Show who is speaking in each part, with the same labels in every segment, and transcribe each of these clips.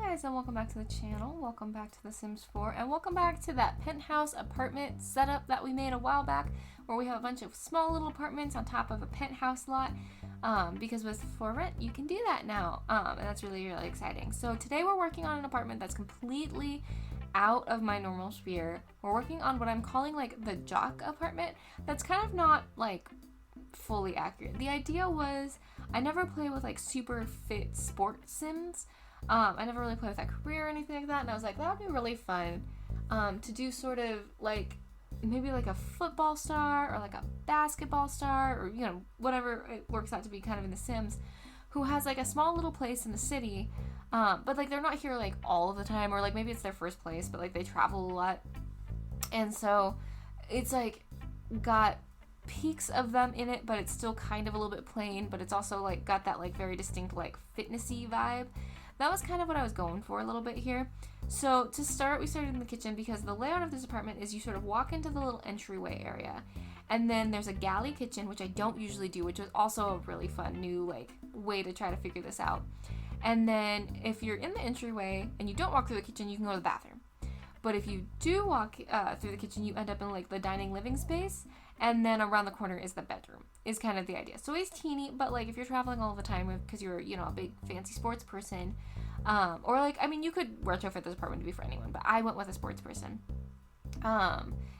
Speaker 1: guys, and welcome back to the channel. Welcome back to The Sims 4, and welcome back to that penthouse apartment setup that we made a while back, where we have a bunch of small little apartments on top of a penthouse lot, because with For Rent, you can do that now, and that's really, really exciting. So today we're working on an apartment that's completely out of my normal sphere. We're working on what I'm calling, like, the jock apartment. That's kind of not, like, fully accurate. The idea was, I never play with, like, super fit sports sims. I never really played with that career or anything like that, and I was like, that would be really fun to do sort of like maybe like a football star or like a basketball star, or you know, whatever it works out to be kind of in The Sims, who has like a small little place in the city, but like they're not here like all of the time, or like maybe it's their first place, but like they travel a lot, and so it's like got peaks of them in it, but it's still kind of a little bit plain, but it's also like got that like very distinct like fitnessy vibe. That was kind of what I was going for a little bit here. So to start, we started in the kitchen because the layout of this apartment is you sort of walk into the little entryway area, and then there's a galley kitchen, which I don't usually do, which was also a really fun new like way to try to figure this out. And then if you're in the entryway and you don't walk through the kitchen, you can go to the bathroom. But if you do walk through the kitchen, you end up in like the dining living space, and then around the corner is the bedroom, is kind of the idea. So it's teeny, but like if you're traveling all the time because you're, you know, a big fancy sports person, or like, I mean, you could retrofit this apartment to be for anyone, but I went with a sports person.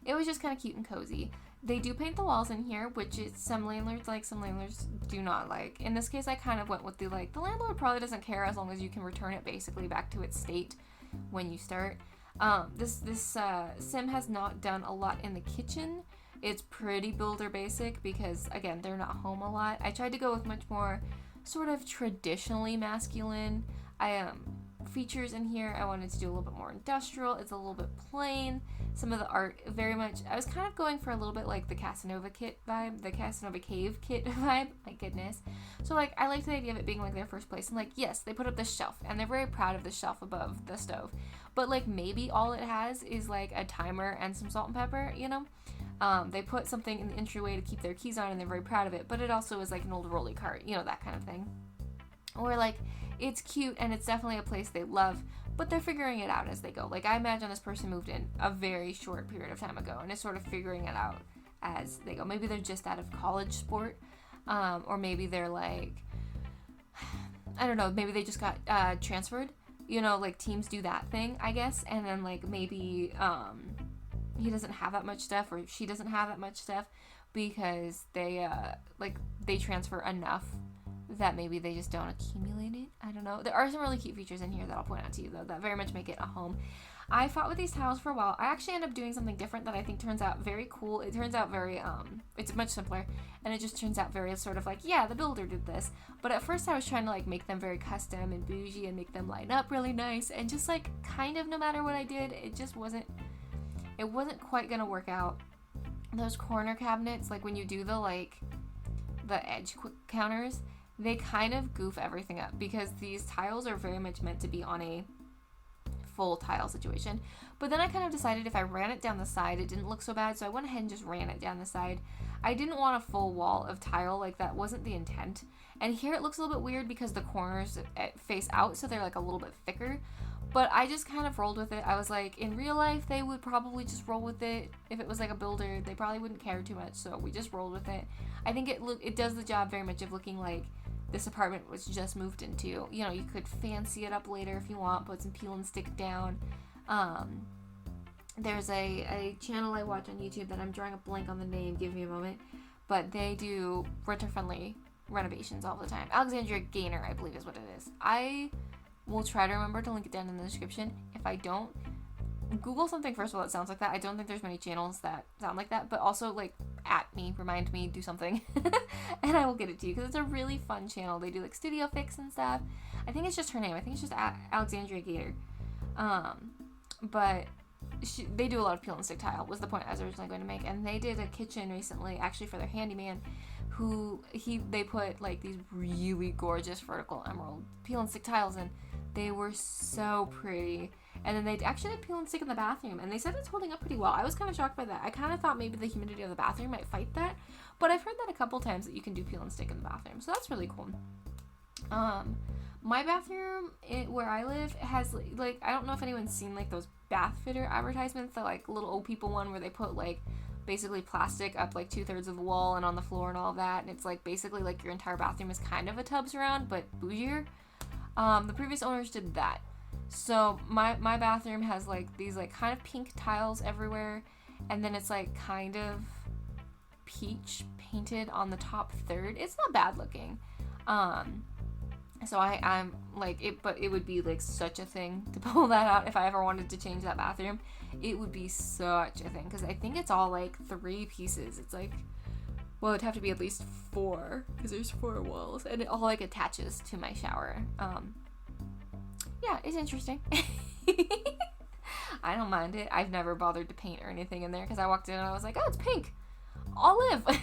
Speaker 1: It was just kind of cute and cozy. They do paint the walls in here, which is some landlords like, some landlords do not like. In this case, I kind of went with the like, the landlord probably doesn't care as long as you can return it basically back to its state when you start. This sim has not done a lot in the kitchen. It's pretty builder basic because, again, they're not home a lot. I tried to go with much more sort of traditionally masculine features in here. I wanted to do a little bit more industrial. It's a little bit plain. Some of the art very much, I was kind of going for a little bit like the Casanova kit vibe, the Casanova cave kit vibe, my goodness. So like, I liked the idea of it being like their first place, and like, yes, they put up this shelf and they're very proud of the shelf above the stove, but like maybe all it has is like a timer and some salt and pepper, you know. They put something in the entryway to keep their keys on and they're very proud of it, but it also is like an old rolly cart, you know, that kind of thing. Or like, it's cute and it's definitely a place they love, but they're figuring it out as they go. Like, I imagine this person moved in a very short period of time ago and is sort of figuring it out as they go. Maybe they're just out of college sport, or maybe they're like, I don't know, maybe they just got transferred, you know, like teams do that thing, I guess, and then like maybe he doesn't have that much stuff, or she doesn't have that much stuff because they they transfer enough that maybe they just don't accumulate it. I don't know. There are some really cute features in here that I'll point out to you, though, that very much make it a home. I fought with these tiles for a while. I actually ended up doing something different that I think turns out very cool. It turns out very, it's much simpler, and it just turns out very sort of like, yeah, the builder did this. But at first I was trying to like make them very custom and bougie and make them line up really nice, and just like kind of no matter what I did, it wasn't quite gonna work out. Those corner cabinets, like when you do the edge counters, they kind of goof everything up because these tiles are very much meant to be on a full tile situation. But then I kind of decided if I ran it down the side, it didn't look so bad, so I went ahead and just ran it down the side. I didn't want a full wall of tile, like that wasn't the intent. And here it looks a little bit weird because the corners face out, so they're like a little bit thicker. But I just kind of rolled with it. I was like, in real life, they would probably just roll with it. If it was like a builder, they probably wouldn't care too much, so we just rolled with it. I think it does the job very much of looking like this apartment was just moved into. You know, you could fancy it up later if you want, put some peel and stick down. There's a channel I watch on YouTube that I'm drawing a blank on the name, give me a moment, but they do renter-friendly renovations all the time. Alexandria Gaynor, I believe is what it is. I will try to remember to link it down in the description. If I don't, Google something first of all that sounds like that. I don't think there's many channels that sound like that, but also like at me, remind me, do something, and I will get it to you because it's a really fun channel. They do like Studio Fix and stuff. I think it's just her name. I think it's just Alexandria Gator. But they do a lot of peel and stick tile was the point I was originally going to make, and they did a kitchen recently actually for their handyman, they put like these really gorgeous vertical emerald peel and stick tiles in. They were so pretty. And then they actually did peel and stick in the bathroom, and they said it's holding up pretty well. I was kind of shocked by that. I kind of thought maybe the humidity of the bathroom might fight that, but I've heard that a couple times that you can do peel and stick in the bathroom, so that's really cool. My bathroom, where I live, has, like, I don't know if anyone's seen, like, those bath fitter advertisements, the, like, little old people one where they put, like, basically plastic up, like, 2/3 of the wall and on the floor and all of that, and it's, like, basically, like, your entire bathroom is kind of a tub surround, but bougier. The previous owners did that. So, my bathroom has, like, these, like, kind of pink tiles everywhere, and then it's, like, kind of peach painted on the top third. It's not bad looking. So I'm like it, but it would be like such a thing to pull that out if I ever wanted to change that bathroom. It would be such a thing because I think it's all like 3 pieces. It's like, well, it'd have to be at least 4 because there's 4 walls and it all like attaches to my shower. Yeah, it's interesting. I don't mind it. I've never bothered to paint or anything in there because I walked in and I was like, oh, it's pink. I'll live.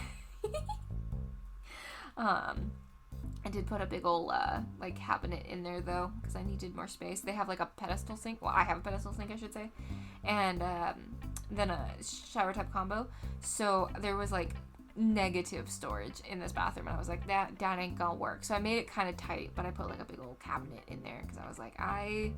Speaker 1: I did put a big old, like, cabinet in there, though, because I needed more space. They have, like, a pedestal sink. Well, I have a pedestal sink, I should say. And, then a shower tub combo. So there was, like, negative storage in this bathroom. And I was like, that ain't gonna work. So I made it kind of tight, but I put, like, a big old cabinet in there. Because I was like, I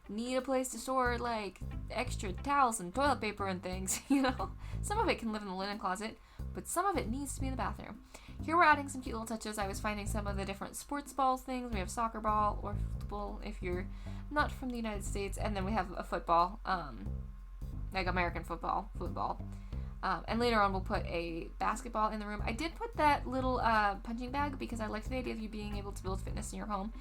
Speaker 1: need a place to store, like, extra towels and toilet paper and things, you know? Some of it can live in the linen closet, but some of it needs to be in the bathroom. Here we're adding some cute little touches. I was finding some of the different sports balls things. We have soccer ball or football if you're not from the United States. And then we have a football, like American football. And later on we'll put a basketball in the room. I did put that little punching bag because I liked the idea of you being able to build fitness in your home.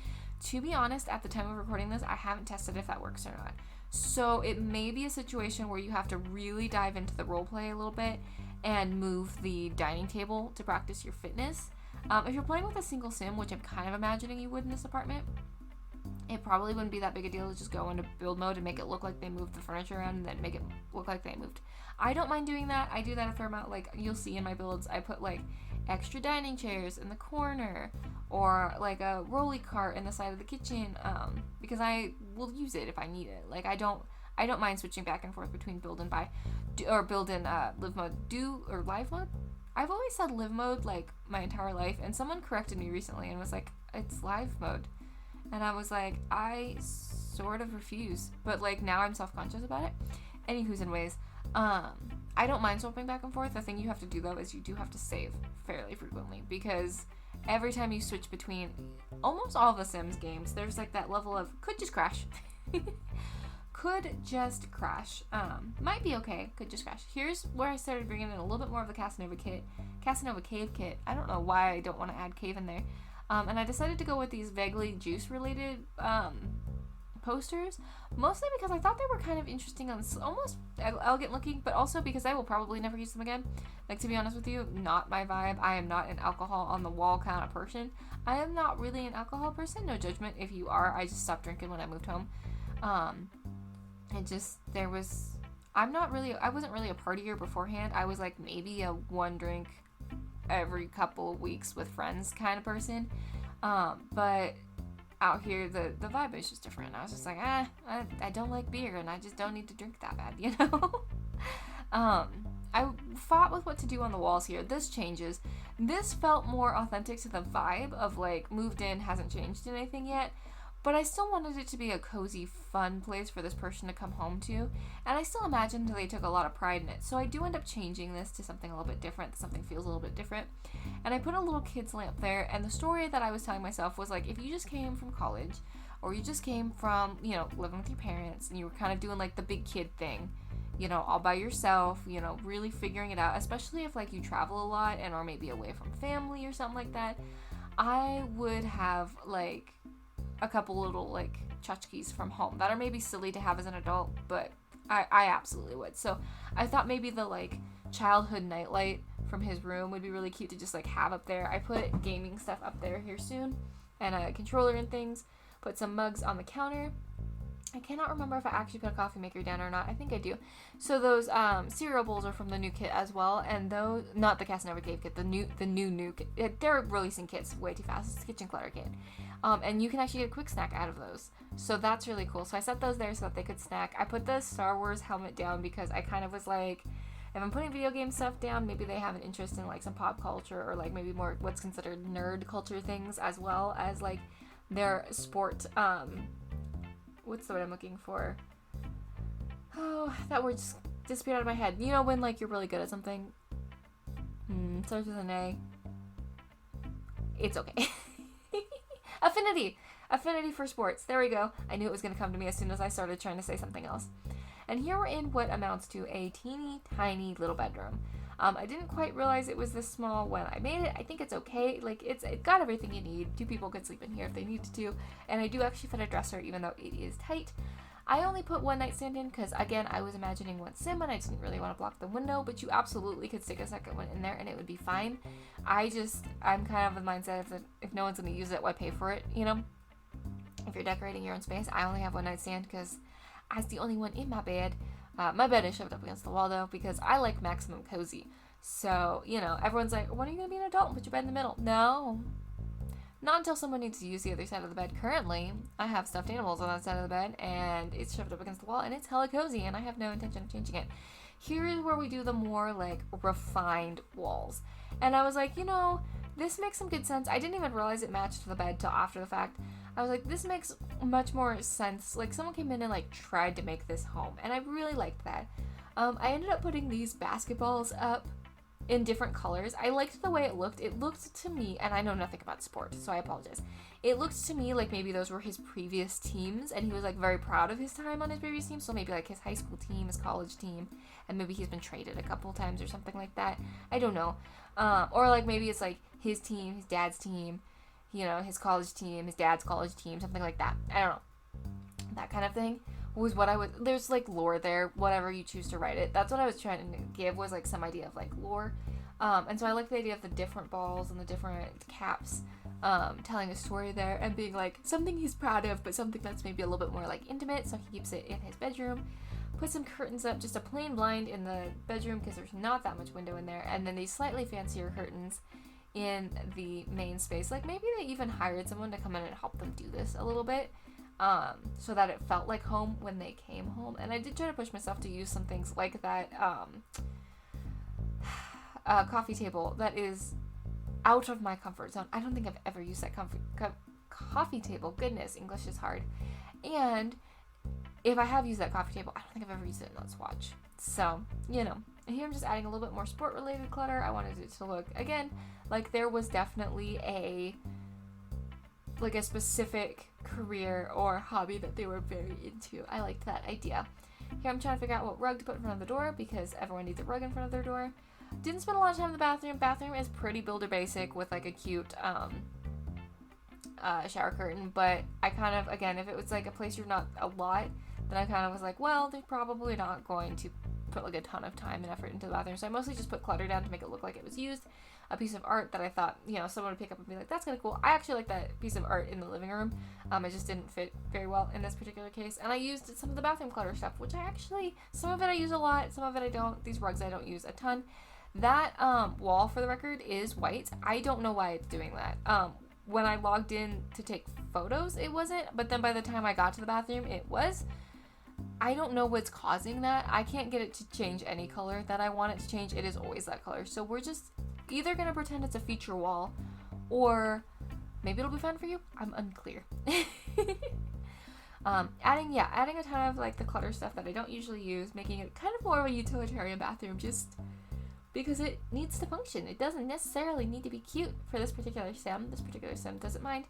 Speaker 1: To be honest, at the time of recording this, I haven't tested if that works or not. So it may be a situation where you have to really dive into the role play a little bit and move the dining table to practice your fitness. If you're playing with a single sim, which I'm kind of imagining you would in this apartment, it probably wouldn't be that big a deal to just go into build mode and make it look like they moved the furniture around and then make it look like they moved. I don't mind doing that. I do that a fair amount. Like, you'll see in my builds, I put, like, extra dining chairs in the corner or, like, a rolly cart in the side of the kitchen because I will use it if I need it. Like, I don't mind switching back and forth between build and buy. Or build in live mode, or live mode. I've always said live mode like my entire life, and someone corrected me recently and was like, it's live mode, and I was like, I sort of refuse, but like now I'm self-conscious about it. Anywho's and ways, I don't mind swapping back and forth. The thing you have to do though is you do have to save fairly frequently because every time you switch between almost all the Sims games, there's like that level of could just crash. Could just crash. Might be okay. Could just crash. Here's where I started bringing in a little bit more of the Casanova Cave kit. I don't know why I don't want to add cave in there. And I decided to go with these vaguely juice related posters, mostly because I thought they were kind of interesting and almost elegant looking, but also because I will probably never use them again. Like, to be honest with you, not my vibe. I am not an alcohol on the wall kind of person. I am not really an alcohol person. No judgment if you are. I just stopped drinking when I moved home. I wasn't really a partier beforehand. I was like maybe a 1 drink every couple of weeks with friends kind of person. But out here, the vibe is just different. I was just like, I don't like beer and I just don't need to drink that bad, you know? I fought with what to do on the walls here. This changes. This felt more authentic to the vibe of like moved in, hasn't changed anything yet. But I still wanted it to be a cozy, fun place for this person to come home to, and I still imagined they took a lot of pride in it. So I do end up changing this to something a little bit different, something feels a little bit different. And I put a little kid's lamp there, and the story that I was telling myself was like, if you just came from college, or you just came from, you know, living with your parents, and you were kind of doing like the big kid thing, you know, all by yourself, you know, really figuring it out, especially if like you travel a lot and or maybe away from family or something like that, I would have like a couple little like tchotchkes from home that are maybe silly to have as an adult, but I absolutely would. So I thought maybe the like childhood nightlight from his room would be really cute to just like have up there. I put gaming stuff up there here soon and a controller and things, put some mugs on the counter. I cannot remember if I actually put a coffee maker down or not. I think I do. So those cereal bowls are from the new kit as well, and those, not the Casanova Cave kit, the new kit. They're releasing kits way too fast. It's the kitchen clutter kit. And you can actually get a quick snack out of those. So that's really cool. So I set those there so that they could snack. I put the Star Wars helmet down because I kind of was like, if I'm putting video game stuff down, maybe they have an interest in like some pop culture or like maybe more what's considered nerd culture things as well as like their sport, what's the word I'm looking for? Oh, that word just disappeared out of my head. You know when, like, you're really good at something? Starts with an A. It's okay. Affinity for sports. There we go. I knew it was going to come to me as soon as I started trying to say something else. And here we're in what amounts to a teeny tiny little bedroom. I didn't quite realize it was this small when I made it. I think it's okay. Like, it got everything you need. 2 people could sleep in here if they needed to. And I do actually fit a dresser, even though 80 is tight. I only put one nightstand in because, again, I was imagining one sim and I didn't really want to block the window, but you absolutely could stick a second one in there and it would be fine. I'm kind of of the mindset of that if no one's going to use it, why pay for it, you know? If you're decorating your own space, I only have one nightstand because I was the only one in my bed. My bed is shoved up against the wall, though, because I like maximum cozy. So, you know, everyone's like, when are you going to be an adult and put your bed in the middle? No. Not until someone needs to use the other side of the bed. Currently, I have stuffed animals on that side of the bed, and it's shoved up against the wall, and it's hella cozy, and I have no intention of changing it. Here is where we do the more, like, refined walls. And I was like, you know, this makes some good sense. I didn't even realize it matched the bed till after the fact. I was like, this makes much more sense. Like, someone came in and, like, tried to make this home, and I really liked that. I ended up putting these basketballs up in different colors. I liked the way it looked. It looked to me, and I know nothing about sport, so I apologize. It looked to me like maybe those were his previous teams, and he was, like, very proud of his time on his previous team, so maybe, like, his high school team, his college team, and maybe he's been traded a couple times or something like that. I don't know. Or, like, maybe it's, like, his team, his dad's team, you know, his college team, his dad's college team, something like that. I don't know. That kind of thing was what there's, like, lore there, whatever you choose to write it. That's what I was trying to give, was, like, some idea of, like, lore. And so I like the idea of the different balls and the different caps, telling a story there and being, like, something he's proud of, but something that's maybe a little bit more, like, intimate, so he keeps it in his bedroom. Put some curtains up, just a plain blind in the bedroom because there's not that much window in there, and then these slightly fancier curtains in the main space. Like, maybe they even hired someone to come in and help them do this a little bit, so that it felt like home when they came home. And I did try to push myself to use some things like that coffee table that is out of my comfort zone. I don't think I've ever used that coffee table. Goodness, English is hard. And if I have used that coffee table, I don't think I've ever used it in that swatch. So, you know. And here I'm just adding a little bit more sport-related clutter. I wanted it to look, again, like there was definitely a specific career or hobby that they were very into. I liked that idea. Here I'm trying to figure out what rug to put in front of the door because everyone needs a rug in front of their door. Didn't spend a lot of time in the bathroom. Bathroom is pretty builder basic with, like, a cute shower curtain, but I kind of, again, if it was, like, a place you're not a lot, then I kind of was like, well, they're probably not going to put, like, a ton of time and effort into the bathroom, so I mostly just put clutter down to make it look like it was used. A piece of art that I thought, you know, someone would pick up and be like, that's kind of cool. I actually like that piece of art in the living room. It just didn't fit very well in this particular case. And I used some of the bathroom clutter stuff, which some of it I use a lot, some of it I don't. These rugs I don't use a ton. That wall, for the record, is white. I don't know why it's doing that. When I logged in to take photos, it wasn't, but then by the time I got to the bathroom, it was. I don't know what's causing that. I can't get it to change any color that I want it to change. It is always that color. So we're just either going to pretend it's a feature wall, or maybe it'll be fun for you. I'm unclear. Adding a ton of, like, the clutter stuff that I don't usually use, making it kind of more of a utilitarian bathroom, just because it needs to function. It doesn't necessarily need to be cute for this particular sim. This particular sim doesn't mind.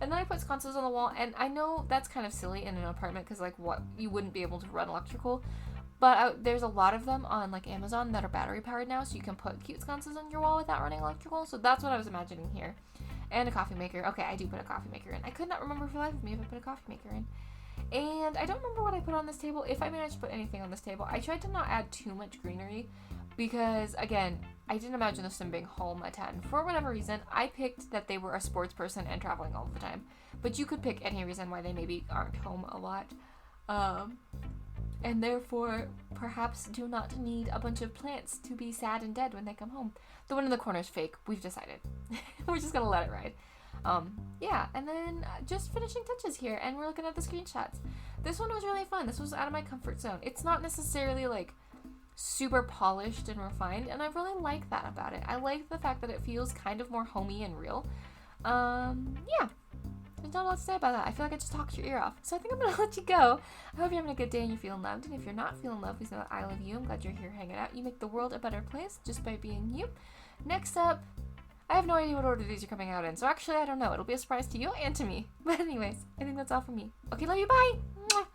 Speaker 1: And then I put sconces on the wall, and I know that's kind of silly in an apartment because, like, what, you wouldn't be able to run electrical, but there's a lot of them on, like, Amazon that are battery powered now, so you can put cute sconces on your wall without running electrical. So that's what I was imagining here. And a coffee maker. Okay, I do put a coffee maker in. I could not remember for the life of me if I put a coffee maker in. And I don't remember what I put on this table, if I managed to put anything on this table. I tried to not add too much greenery because, again, I didn't imagine the sim being home a ton. For whatever reason, I picked that they were a sports person and traveling all the time. But you could pick any reason why they maybe aren't home a lot. And therefore, perhaps do not need a bunch of plants to be sad and dead when they come home. The one in the corner is fake. We've decided. We're just going to let it ride. Yeah, and then just finishing touches here, and we're looking at the screenshots. This one was really fun. This was out of my comfort zone. It's not necessarily, like, super polished and refined, and I really like that about it. I like the fact that it feels kind of more homey and real. Yeah. There's not a lot to say about that. I feel like I just talked your ear off. So I think I'm going to let you go. I hope you're having a good day and you're feeling loved. And if you're not feeling loved, please know that I love you. I'm glad you're here hanging out. You make the world a better place just by being you. Next up, I have no idea what order these are coming out in. So actually, I don't know. It'll be a surprise to you and to me. But anyways, I think that's all from me. Okay, love you. Bye. Mwah.